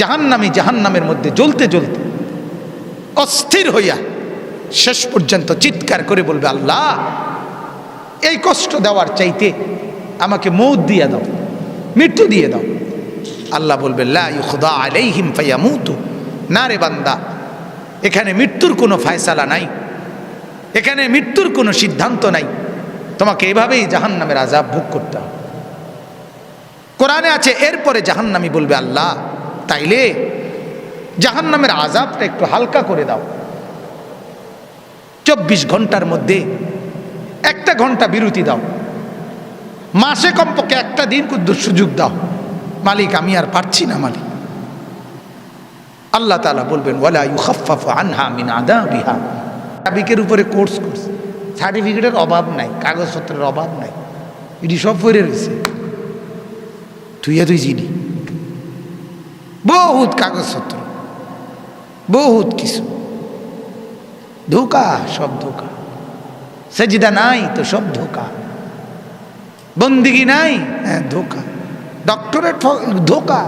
জাহান্নামী জাহান্নামের মধ্যে জ্বলতে জ্বলতে অস্থির হইয়া শেষ পর্যন্ত চিৎকার করে বলবে, আল্লাহ এই কষ্ট দেওয়ার চাইতে আমাকে মৌত দিয়ে দাও, মৃত্যু দিয়ে দাও। আল্লাহ বলবে, লা ইউখদা আলাইহিম ফায়ামুতু, না রে বান্দা, এখানে মৃত্যুর কোনো ফয়সালা নাই, এখানে মৃত্যুর কোনো সিদ্ধান্ত নাই, তোমাকে এভাবেই জাহান্নামের আযাব ভোগ করতে হবে। কোরআনে আছে এরপরে জাহান্নামী বলবে, আল্লাহ তাইলে জাহান্নামের আযাবটা একটু হালকা করে দাও, 24 ঘন্টার মধ্যে 1 ঘন্টা বিরতি দাও, মাসে কমপক্ষে 1 দিন সুযোগ দাও, মালিক আমি আর পারছি না মালিক। আল্লাহ তাআলা বলবেন, ওয়ালা ইউখাফফাফু আনহা মিন আযাবিহা, সাবিকের উপরে কোর্স করছে, সার্টিফিকেটের অভাব নাই, কাগজপত্রের অভাব নাই, এটি সব পড়ে রয়েছে, তুই চিনি বহুত কাগজপত্র, বহুত কিছু, ধোকা, সব ধোকা, সেজদা নাই তো সব ধোকা, বন্দিগি নাই, হ্যাঁ ধোকা, ডক্টরেট ধোকা,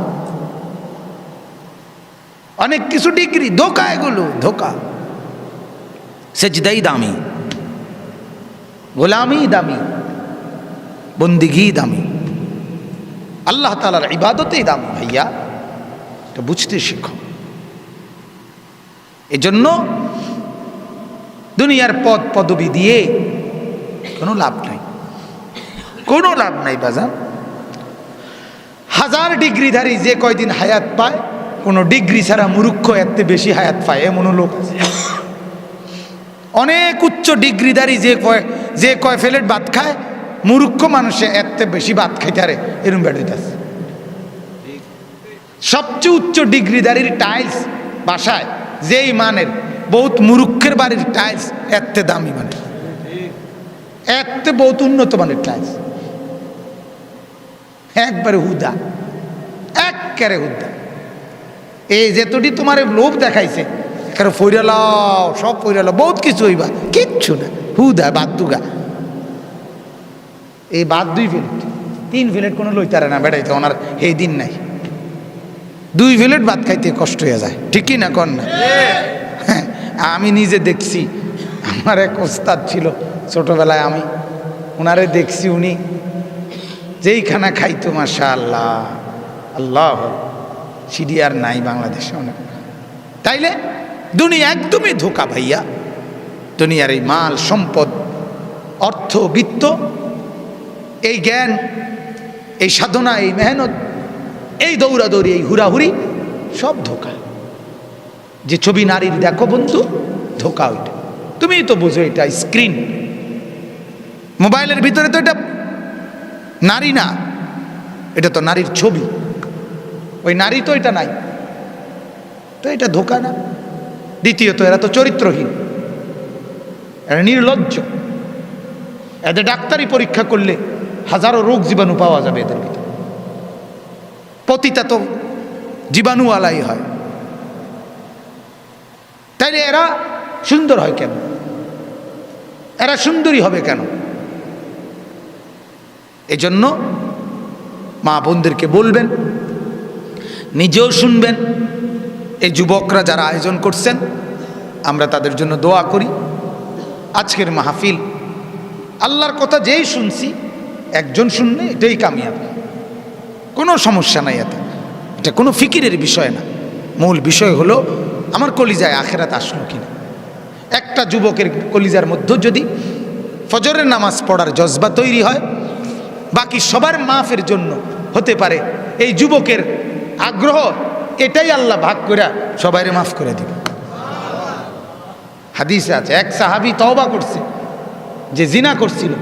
অনেক কিছু ডিগ্রি ধোকা, এগুলো ধোকা। সেজদাই দামি, গোলামি দামি, বন্দিগি দামি, আল্লাহ তাআলার ইবাদতেই দামি। ভাইয়া এটা বুঝতে শিখো। এজন্য দুনিয়ার পদ পদবি দিয়ে কোনো লাভ নাই, কোনো লাভ নাই বাজান। 1000 ডিগ্রিধারী যে কয়দিন হায়াত পায়, কোনো ডিগ্রি ছাড়া মূর্খ এত বেশি হায়াত পায় এমনও লোক আছে। অনেক উচ্চ ডিগ্রিধারী যে কয় প্লেট ভাত খায়, মূর্খ মানুষে এত বেশি ভাত খাইতে পারে এরকম বেড়ে আছে। সবচেয়ে উচ্চ ডিগ্রিধারীর টাইলস বাসায় যেই মানের, বহুত মূর্খের বাড়ির টাইলস এত দামি মানের, এত বহুত উন্নত মানের টাইলস, একবারে হুদা, একবারে হুদা। এই যেতটি তোমার লোভ দেখাইছে, এখানে ফইরালাও, সব ফইরালাও, বহুত কিছু হইবা, কিচ্ছু না, হুদা বাদ দুগা। এই বাদ 2 প্লেট 3 প্লেট কোনো লইতারে না বেড়াইতে, ওনার এই দিন নাই, 2 প্লেট ভাত খাইতে কষ্ট হয়ে যায়, ঠিকই না কর না? হ্যাঁ, আমি নিজে দেখছি, আমার এক ওস্তাদ ছিল ছোটবেলায়, আমি ওনারে দেখছি, উনি যেই খানা খাইতো মাশাআল্লাহ, আল্লাহ, সিডি আর নাই বাংলাদেশে অনেক। তাইলে দুনিয়া একদমই ধোকা ভাইয়া। দুনিয়ার এই মাল সম্পদ, অর্থ বিত্ত, এই জ্ঞান, এই সাধনা, এই মেহনত, এই দৌড়াদৌড়ি, এই হুড়াহুড়ি, সব ধোকা। যে ছবি নারীর দেখো বন্ধু, ধোকা ওইটা, তুমি তো বুঝো এটা স্ক্রিন, মোবাইলের ভিতরে তো এটা নারী না, এটা তো নারীর ছবি, ওই নারী তো এটা নাই, তো এটা ধোকা না? দ্বিতীয়ত এরা তো চরিত্রহীন, এরা নির্লজ্জ, এদের ডাক্তারি পরীক্ষা করলে হাজারো রোগ জীবাণু পাওয়া যাবে এদের ভিতরে, পতিতা তো জীবাণুওয়ালাই হয়। তাইলে এরা সুন্দর হয় কেন? এরা সুন্দরী হবে কেন? এজন্য মা বোনদেরকে বলবেন, নিজেও শুনবেন। এই যুবকরা যারা আয়োজন করছেন, আমরা তাদের জন্য দোয়া করি। আজকের মাহফিল, আল্লাহর কথা যেই শুনছি, একজন শুনলে এটাই কামিয়াব, কোনো সমস্যা নাই। এটা কোনো ফিকিরের বিষয় না, মূল বিষয় হলো আমার কলিজায় আখেরাত আসলো কিনা। একটা যুবকের কলিজার মধ্যে যদি ফজরের নামাজ পড়ার জজবা তৈরি হয়, বাকি সবার মাফের জন্য হতে পারে এই যুবকের আগ্রহ, এটাই আল্লাহ ভাগ করে সবাইরে মাফ করে দিবে। হাদিসে আছে, এক সাহাবী তওবা করছে, যে জিনা করছিল,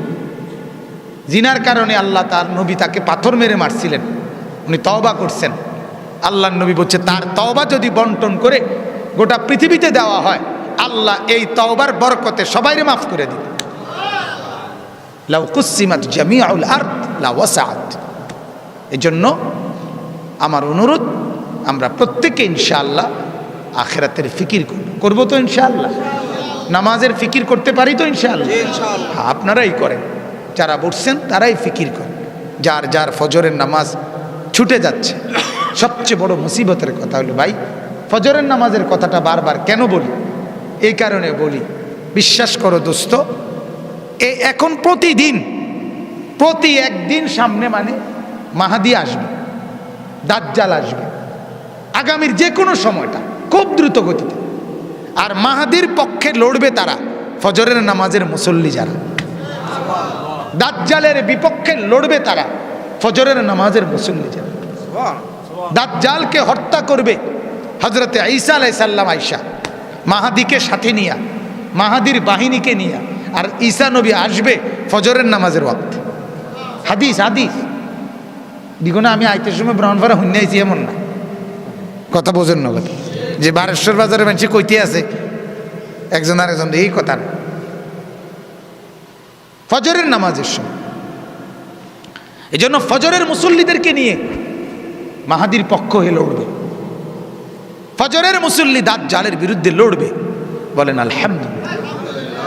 জিনার কারণে আল্লাহ তার নবী তাকে পাথর মেরে মারছিলেন, উনি তওবা করছেন। আল্লাহর নবী বলছে, তার তওবা যদি বন্টন করে গোটা পৃথিবীতে দেওয়া হয়, আল্লাহ এই তওবার বরকতে সবাইরে মাফ করে দিবে। লাউ কুসিমাত জামিউল আরদ লা ওয়াসাআত। এজন্য আমার অনুরোধ, আমরা প্রত্যেকে ইনশাআল্লাহ আখিরাতের ফিকির করব তো ইনশাআল্লাহ, নামাজের ফিকির করতে পারি তো ইনশাআল্লাহ। আপনারাই করেন, যারা বসছেন তারাই ফিকির করেন। যার যার ফজরের নামাজ ছুটে যাচ্ছে, সবচেয়ে বড় মুসিবতের কথা হলো ভাই, ফজরের নামাজের কথাটা বারবার কেন বলি? এই কারণে বলি, বিশ্বাস করো দোস্ত, এখন প্রতিদিন প্রতি একদিন সামনে মানে মাহাদি আসবে, দাজ্জাল আসবে আগামীর যে কোনো সময়টা খুব দ্রুত গতিতে। আর মাহাদির পক্ষে লড়বে তারা ফজরের নামাজের মুসল্লি যারা, দাজ্জালের বিপক্ষে লড়বে তারা ফজরের নামাজের মুসল্লি যারা। দাজ্জালকে হত্যা করবে হযরতে ঈসা আলাইহিস সালাম, আয়েশা মাহাদিকে সাথে নিয়া, মাহাদির বাহিনীকে নিয়া, আর ঈসা নবী আসবে ফজরের নামাজের ওয়াক্তে। হাদিস হাদিস দিগুনা আমি আইতের সময় ব্রাহ্মণপাড়া হুন্নে আইছি এমন না, কথা বোঝেন না কথা, যে বারেশ্বর বাজারে মানুষ কইতে আছে একজন আরেকজন, এই কথা না। ফজরের নামাজের সময় এই জন্য ফজরের মুসল্লিদেরকে নিয়ে মাহাদির পক্ষ হয়ে লড়বে, ফজরের মুসল্লি দাজ্জালের বিরুদ্ধে লড়বে। বলেন আলহামদুলিল্লাহ।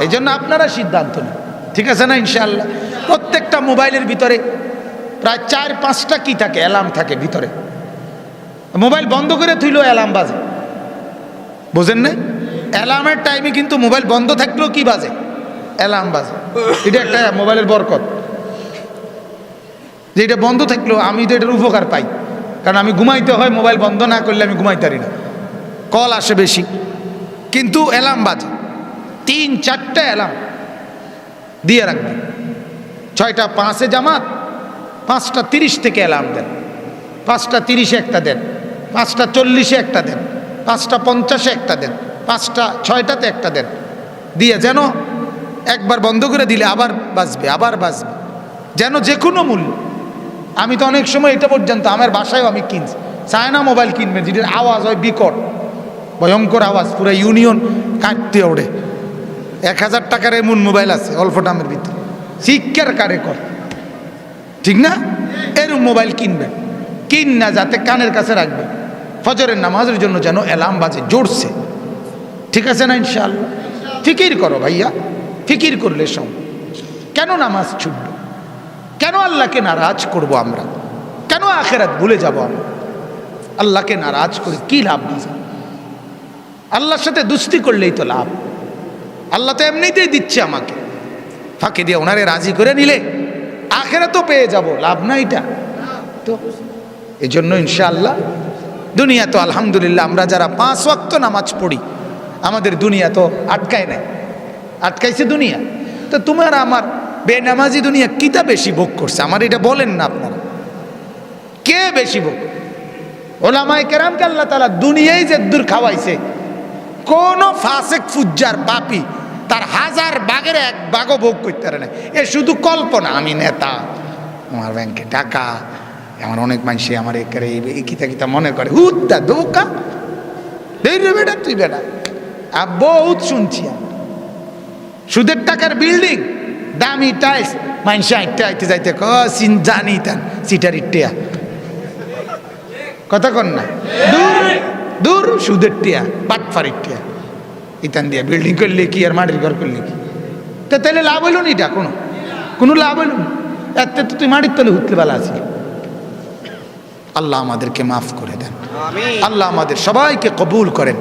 এই জন্য আপনারা সিদ্ধান্ত নেন, ঠিক আছে না? ইনশাআল্লাহ প্রত্যেকটা মোবাইলের ভিতরে প্রায় 4-5টা কি থাকে, অ্যালার্ম থাকে ভিতরে। মোবাইল বন্ধ করে থইলেও অ্যালার্ম বাজে, বোঝেন না? অ্যালার্মের টাইমে কিন্তু মোবাইল বন্ধ থাকলেও কি বাজে? অ্যালার্ম বাজে। এটা একটা মোবাইলের বরকত, যে এটা বন্ধ থাকলেও আমি তো এটার উপকার পাই, কারণ আমি ঘুমাইতে হয়, মোবাইল বন্ধ না করলে আমি ঘুমাইতে পারি না, কল আসে বেশি, কিন্তু অ্যালার্ম বাজে। 3-4টা অ্যালার্ম দিয়ে রাখবেন। 6টা 5-এ জামাত, 5টা 30 থেকে অ্যালার্ম দেন, 5টা 30-এ একটা দেন, 5টা 40-এ একটা দেন, 5টা 50-এ একটা দেন, 5টা 6টাতে একটা দেন, দিয়ে যেন একবার বন্ধ করে দিলে আবার বাজবে, আবার বাজবে, যেন যে কোনো মূল্য। আমি তো অনেক সময় এটা পর্যন্ত আমার বাসায়ও আমি কিনছি, চায়না মোবাইল কিনবেন যেটার আওয়াজ হয় বিকট, ভয়ঙ্কর আওয়াজ, পুরো ইউনিয়ন কাটতে ওড়ে। 1000 টাকার এমন মোবাইল আছে অল্প দামের ভিতরে, শিক্ষার কারে কর, ঠিক না? এরকম মোবাইল কিনবেন, কিন না যাতে কানের কাছে রাখবেন, ফজরের নামাজের জন্য যেন অ্যালার্ম বাজে জোরছে, ঠিক আছে না? ইনশাআল্লাহ ফিকির করো ভাইয়া, ফিকির করলে সব কেন নামাজ ছুটবে, কেন আল্লাহকে নারাজ করব আমরা, কেন আখেরাত ভুলে যাব আমরা? আল্লাহকে নারাজ করে কি লাভ? আল্লাহর সাথে দুস্তি করলেই তো লাভ। আল্লাহ তো এমনিতেই দিচ্ছে আমাকে, ফাঁকে দিয়ে ওনারে রাজি করে নিলে আখেরাতও পেয়ে যাব, লাভ না এটা? তো এই জন্য ইনশাআল্লাহ দুনিয়া তো আলহামদুলিল্লাহ আমরা যারা 5 ওয়াক্ত নামাজ পড়ি, আমাদের দুনিয়া তো আটকায় নাই, আটকাইছে দুনিয়া। তো তোমার আমার বেনামাজি দুনিয়া কিতা বেশি ভোগ করছে? আমার এটা বলেন না আপনারা, কে বেশি ভোগ? ওলামায়ে কেরামকে আল্লাহ তাআলা দুনিয়ায় যে দূর খাওয়াইছে, কোন ফাসেক ফুজ্জার পাপী তার 1000 ভাগের 1 ভাগও ভোগ করতে পারে না। এ শুধু কল্পনা, আমি নেতা, আমার ব্যাংকে টাকা, আমার অনেক মানুষ আমার একারে এই কিতা কিতা মনে করে, হুদ্দা দোকা দেই রে বেটা, তুই বেটা বহুত শুনছি আমি। সুদের টাকার বিল্ডিং, দামি টাইলস, মানুষ আইতে আইতে যাইতে সিন জানি তান সিটার ইটিয়া, কথা কন না? দূর দূর, সুদের টিয়া, পাটফারির টিয়া, ইতান দিয়া বিল্ডিং করলে কি আর মাটির ঘর করলে কি? তো তাহলে লাভ হইল না, এটা কোনো লাভ হইল না। এত তো তুই মাটির তলে হুতলে বেলা আছি। আল্লাহ আমাদেরকে মাফ করে দেন, আল্লাহ আমাদের সবাইকে কবুল করেন।